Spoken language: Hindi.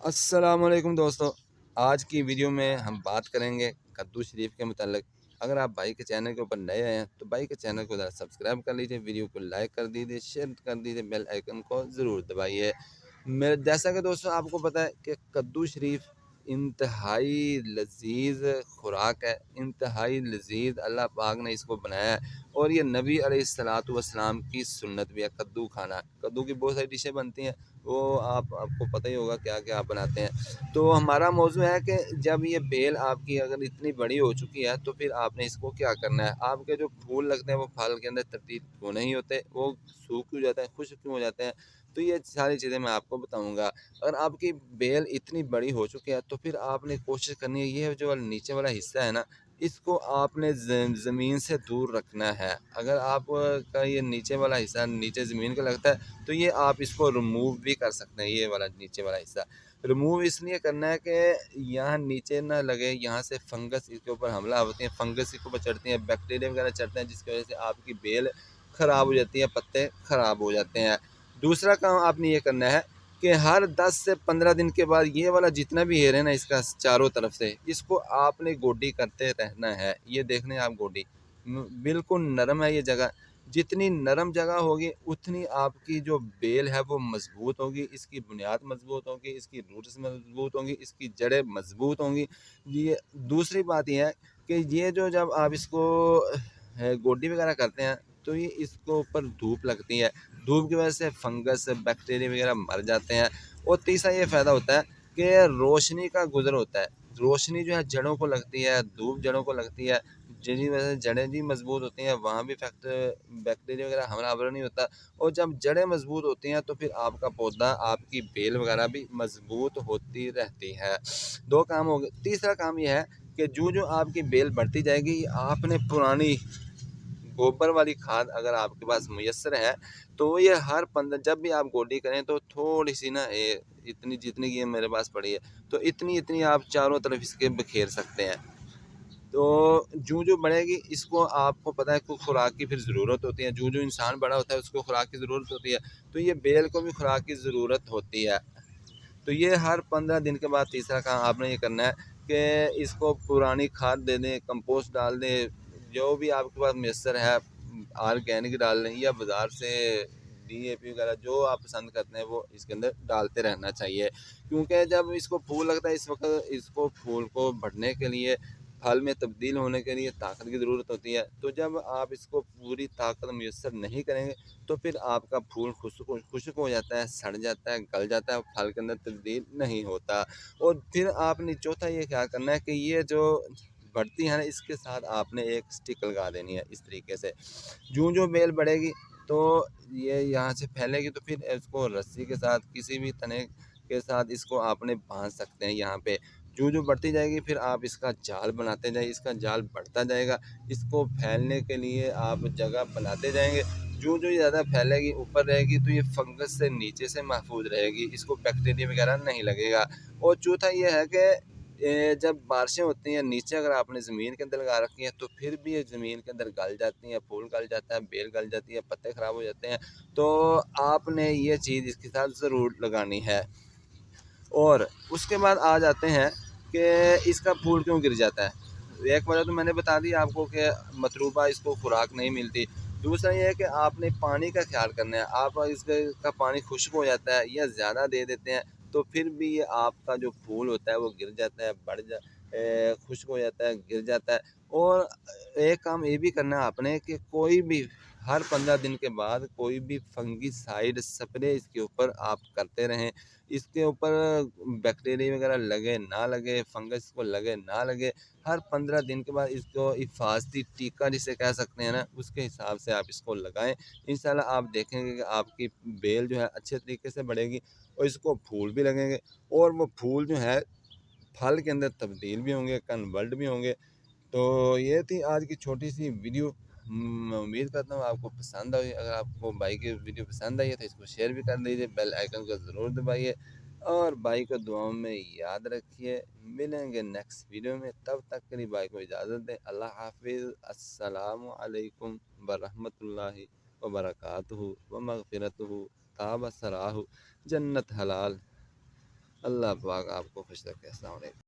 अस्सलामुअलैकुम दोस्तों। आज की वीडियो में हम बात करेंगे कद्दू शरीफ के मुतालिक। अगर आप भाई के चैनल के ऊपर नए आए हैं तो भाई के चैनल को ज़रा सब्सक्राइब कर लीजिए, वीडियो को लाइक कर दीजिए, शेयर कर दीजिए, बेल आइकन को ज़रूर दबाइए। मेरे जैसा कि दोस्तों आपको पता है कि कद्दू शरीफ इंतहाई लजीज खुराक है, इंतहाई लजीज अल्लाह पाक ने इसको बनाया है। और ये नबी अलैहिस्सलातु वस्सलाम की सुन्नत भी है कद्दू खाना। कद्दू की बहुत सारी डिशें बनती हैं, वो आपको पता ही होगा क्या क्या आप बनाते हैं। तो हमारा मौजू है कि जब ये बेल आपकी अगर इतनी बड़ी हो चुकी है तो फिर आपने इसको क्या करना है। आपके जो फूल लगते हैं वो फल के अंदर तब्दील क्यों नहीं होते, वो सूख क्यों जाते हैं, खुश्क क्यों हो जाते हैं। तो ये सारी चीज़ें मैं आपको बताऊंगा। अगर आपकी बेल इतनी बड़ी हो चुकी है तो फिर आपने कोशिश करनी है, ये जो नीचे वाला हिस्सा है ना, इसको आपने ज़मीन से दूर रखना है। अगर आपका ये नीचे वाला हिस्सा नीचे ज़मीन का लगता है तो ये आप इसको रिमूव भी कर सकते हैं। ये वाला नीचे वाला हिस्सा रिमूव इसलिए करना है कि यहाँ नीचे ना लगे, यहाँ से फंगस इसके ऊपर हमला होती है, फंगस इसके ऊपर चढ़ती हैं, बैक्टीरिया वगैरह चढ़ते हैं, जिसकी वजह से आपकी बेल ख़राब हो जाती है, पत्ते ख़राब हो जाते हैं। दूसरा काम आपने ये करना है कि हर 10 से 15 दिन के बाद ये वाला जितना भी हेयर है ना इसका चारों तरफ से, इसको आपने गोडी करते रहना है। ये देखने आप गोडी बिल्कुल नरम है ये जगह। जितनी नरम जगह होगी उतनी आपकी जो बेल है वो मजबूत होगी, इसकी बुनियाद मजबूत होगी, इसकी रूट्स मजबूत होंगी, इसकी जड़ें मजबूत होंगी। ये दूसरी बात यह है कि ये जो जब आप इसको गोडी वगैरह करते हैं तो ये इसको ऊपर धूप लगती है, धूप की वजह से फंगस बैक्टीरिया वगैरह मर जाते हैं। और तीसरा ये फ़ायदा होता है कि रोशनी का गुजर होता है, रोशनी जो है जड़ों को लगती है, धूप जड़ों को लगती है, जिनकी वजह से जड़ें भी मजबूत होती हैं, वहाँ भी बैक्टीरिया वगैरह हमला नहीं होता। और जब जड़ें मजबूत होती हैं तो फिर आपका पौधा, आपकी बेल वगैरह भी मजबूत होती रहती है। दो काम हो गए। तीसरा काम यह है कि जो जो आपकी बेल बढ़ती जाएगी, आपने पुरानी गोबर वाली खाद अगर आपके पास मुयस्सर है तो ये हर 15 जब भी आप गोडी करें तो थोड़ी सी ना इतनी जितनी की मेरे पास पड़ी है तो इतनी इतनी आप चारों तरफ इसके बिखेर सकते हैं। तो जो जो बढ़ेगी इसको आपको पता है कुछ खुराक की फिर ज़रूरत होती है, जो जो इंसान बड़ा होता है उसको खुराक की ज़रूरत होती है, तो ये बेल को भी खुराक की ज़रूरत होती है। तो ये हर 15 दिन के बाद तीसरा काम आपने ये करना है कि इसको पुरानी खाद दे दें, कंपोस्ट डाल दें, जो भी आपके पास मैसर है, ऑर्गेनिक डाल दें या बाज़ार से डीएपी वगैरह जो आप पसंद करते हैं वो इसके अंदर डालते रहना चाहिए। क्योंकि जब इसको फूल लगता है इस वक्त इसको फूल को बढ़ने के लिए, फल में तब्दील होने के लिए ताकत की ज़रूरत होती है। तो जब आप इसको पूरी ताकत मैसर नहीं करेंगे तो फिर आपका फूल खुश्क हो जाता है, सड़ जाता है, गल जाता है, फल के अंदर तब्दील नहीं होता। और फिर आपने चौथा ये क्या करना है कि ये जो बढ़ती है ना इसके साथ आपने एक स्टिक लगा देनी है इस तरीके से। जो जो बेल बढ़ेगी तो ये यहाँ से फैलेगी तो फिर इसको रस्सी के साथ किसी भी तने के साथ इसको आपने बांध सकते हैं यहाँ पे। जो जो बढ़ती जाएगी फिर आप इसका जाल बनाते जाइए, इसका जाल बढ़ता जाएगा, इसको फैलने के लिए आप जगह बनाते जाएंगे। जो जो ज़्यादा फैलेगी ऊपर रहेगी तो ये फंगस से नीचे से महफूज रहेगी, इसको बैक्टीरिया वगैरह नहीं लगेगा। और चौथा ये है कि जब बारिशें होती हैं नीचे अगर आपने ज़मीन के अंदर लगा रखी हैं तो फिर भी ये ज़मीन के अंदर गल जाती हैं, फूल गल जाता है, बेल गल जाती है, पत्ते ख़राब हो जाते हैं। तो आपने ये चीज़ इसके साथ ज़रूर लगानी है। और उसके बाद आ जाते हैं कि इसका फूल क्यों गिर जाता है। एक वजह तो मैंने बता दी आपको कि मतलूबा इसको खुराक नहीं मिलती। दूसरा ये है कि आपने पानी का ख्याल करना है। आप इसका पानी खुश्क हो जाता है या ज़्यादा दे देते हैं तो फिर भी ये आपका जो फूल होता है वो गिर जाता है, खुश्क हो जाता है, गिर जाता है। और एक काम ये भी करना है आपने कि कोई भी हर 15 दिन के बाद कोई भी फंगीसाइड स्प्रे इसके ऊपर आप करते रहें। इसके ऊपर बैक्टीरिया वगैरह लगे ना लगे, फंगस को लगे ना लगे, हर 15 दिन के बाद इसको हिफाजती टीका जिसे कह सकते हैं ना, उसके हिसाब से आप इसको लगाएं। इंशाल्लाह आप देखेंगे कि आपकी बेल जो है अच्छे तरीके से बढ़ेगी और इसको फूल भी लगेंगे। और वो फूल जो है फल के अंदर तब्दील भी होंगे, कन्वर्ट भी होंगे। तो ये थी आज की छोटी सी वीडियो। मैं उम्मीद करता हूँ आपको पसंद आई। अगर आपको भाई की वीडियो पसंद आई है तो इसको शेयर भी कर दीजिए, बेल आइकन को ज़रूर दबाइए और भाई को दुआओं में याद रखिए। मिलेंगे नेक्स्ट वीडियो में, तब तक के लिए भाई को इजाज़त दें। अल्लाह हाफिज़। अस्सलामु अलैकुम वरहमतुल्लाहि वबरकातुहू व मगफिरतुहू ताब सराहु जन्नत हलाल। अल्लाह पाक आपको खुश रखे। अस्सलाम वालेकुम।